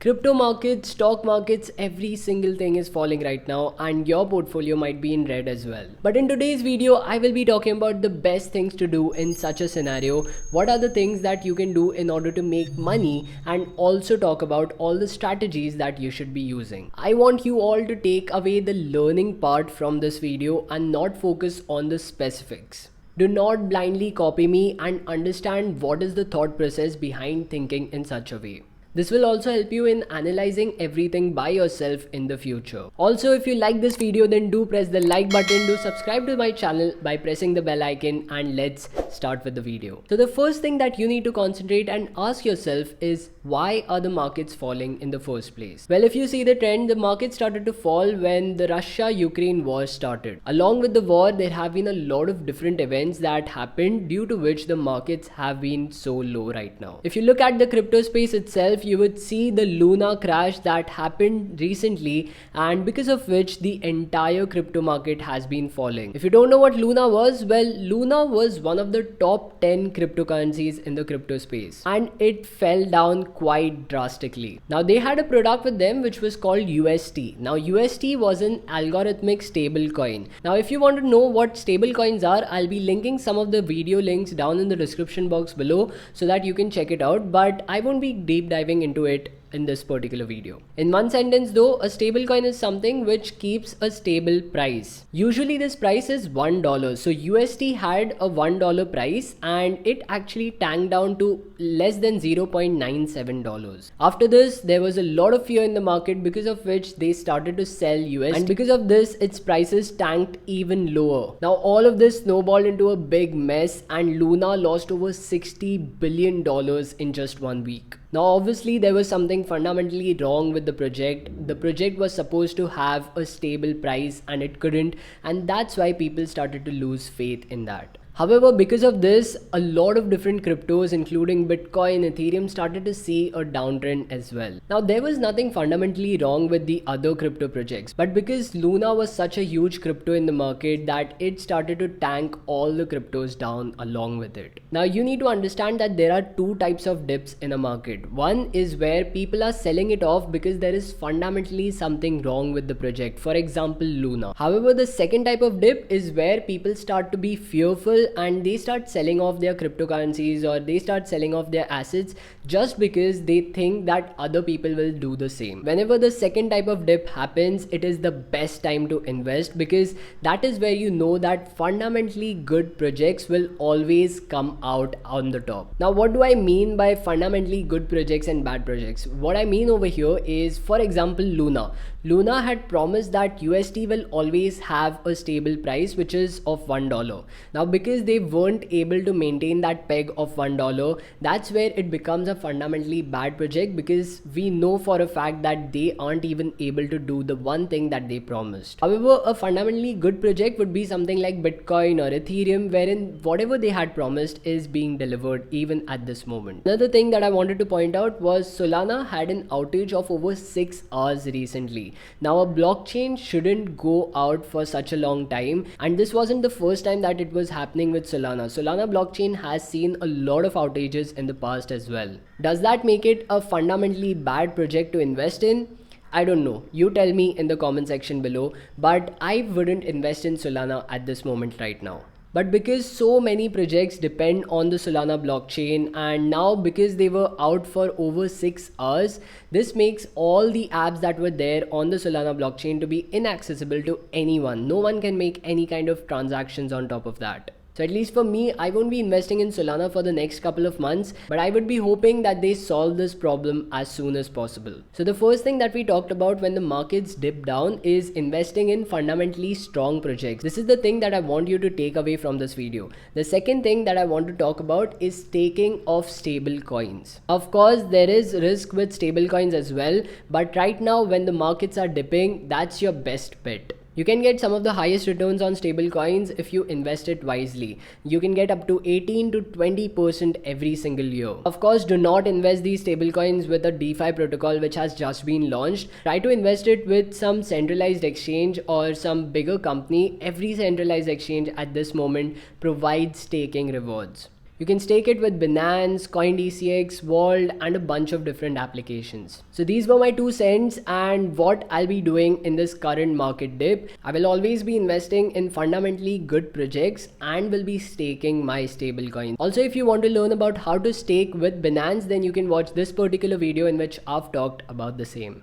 Crypto markets, stock markets, every single thing is falling right now and your portfolio might be in red as well. But in today's video, I will be talking about the best things to do in such a scenario. What are the things that you can do in order to make money, and also talk about all the strategies that you should be using. I want you all to take away the learning part from this video and not focus on the specifics. Do not blindly copy me and understand what is the thought process behind thinking in such a way. This will also help you in analyzing everything by yourself in the future. Also, if you like this video, then do press the like button, do subscribe to my channel by pressing the bell icon, and let's start with the video. So the first thing that you need to concentrate and ask yourself is, why are the markets falling in the first place? Well, if you see the trend, the market started to fall when the Russia-Ukraine war started. Along with the war, there have been a lot of different events that happened due to which the markets have been so low right now. If you look at the crypto space itself, you would see the Luna crash that happened recently, and because of which the entire crypto market has been falling. If you don't know what Luna was, well, Luna was one of the top 10 cryptocurrencies in the crypto space, and it fell down quite drastically. Now they had a product with them which was called UST. Now UST was an algorithmic stable coin. Now if you want to know what stable coins are, I'll be linking some of the video links down in the description box below so that you can check it out, but I won't be deep diving into it in this particular video. In one sentence though, a stable coin is something which keeps a stable price. Usually this price is $1. So UST had a $1 price and it actually tanked down to less than $0.97. After this, there was a lot of fear in the market, because of which they started to sell UST, and because of this, its prices tanked even lower. Now all of this snowballed into a big mess and Luna lost over $60 billion in just 1 week. Now obviously there was something fundamentally wrong with the project. The project was supposed to have a stable price and it couldn't, and that's why people started to lose faith in that. However, because of this, a lot of different cryptos including Bitcoin, Ethereum started to see a downtrend as well. Now there was nothing fundamentally wrong with the other crypto projects, but because Luna was such a huge crypto in the market that it started to tank all the cryptos down along with it. Now you need to understand that there are two types of dips in a market. One is where people are selling it off because there is fundamentally something wrong with the project, for example Luna. However, the second type of dip is where people start to be fearful and they start selling off their cryptocurrencies, or they start selling off their assets just because they think that other people will do the same. Whenever the second type of dip happens, it is the best time to invest, because that is where you know that fundamentally good projects will always come out on the top. Now what do I mean by fundamentally good projects and bad projects? What I mean over here is, for example, Luna had promised that UST will always have a stable price which is of $1. Now because they weren't able to maintain that peg of $1, that's where it becomes a fundamentally bad project, because we know for a fact that they aren't even able to do the one thing that they promised. However, a fundamentally good project would be something like Bitcoin or Ethereum, wherein whatever they had promised is being delivered even at this moment. Another thing that I wanted to point out was Solana had an outage of over 6 hours recently. Now a blockchain shouldn't go out for such a long time, and this wasn't the first time that it was happening with Solana. Solana blockchain has seen a lot of outages in the past as well. Does that make it a fundamentally bad project to invest in? I don't know. You tell me in the comment section below, but I wouldn't invest in Solana at this moment right now. But because so many projects depend on the Solana blockchain, and now because they were out for over 6 hours, this makes all the apps that were there on the Solana blockchain to be inaccessible to anyone. No one can make any kind of transactions on top of that. So at least for me, I won't be investing in Solana for the next couple of months, but I would be hoping that they solve this problem as soon as possible. So the first thing that we talked about when the markets dip down is investing in fundamentally strong projects. This is the thing that I want you to take away from this video. The second thing that I want to talk about is staking of stable coins. Of course, there is risk with stable coins as well, but right now when the markets are dipping, that's your best bet. You can get some of the highest returns on stable coins if you invest it wisely. You can get up to 18 to 20% every single year. Of course, do not invest these stable coins with a DeFi protocol which has just been launched. Try to invest it with some centralized exchange or some bigger company. Every centralized exchange at this moment provides staking rewards. You can stake it with Binance, CoinDCX, Vault, and a bunch of different applications. So these were my 2 cents and what I'll be doing in this current market dip. I will always be investing in fundamentally good projects and will be staking my stablecoin. Also, if you want to learn about how to stake with Binance, then you can watch this particular video in which I've talked about the same.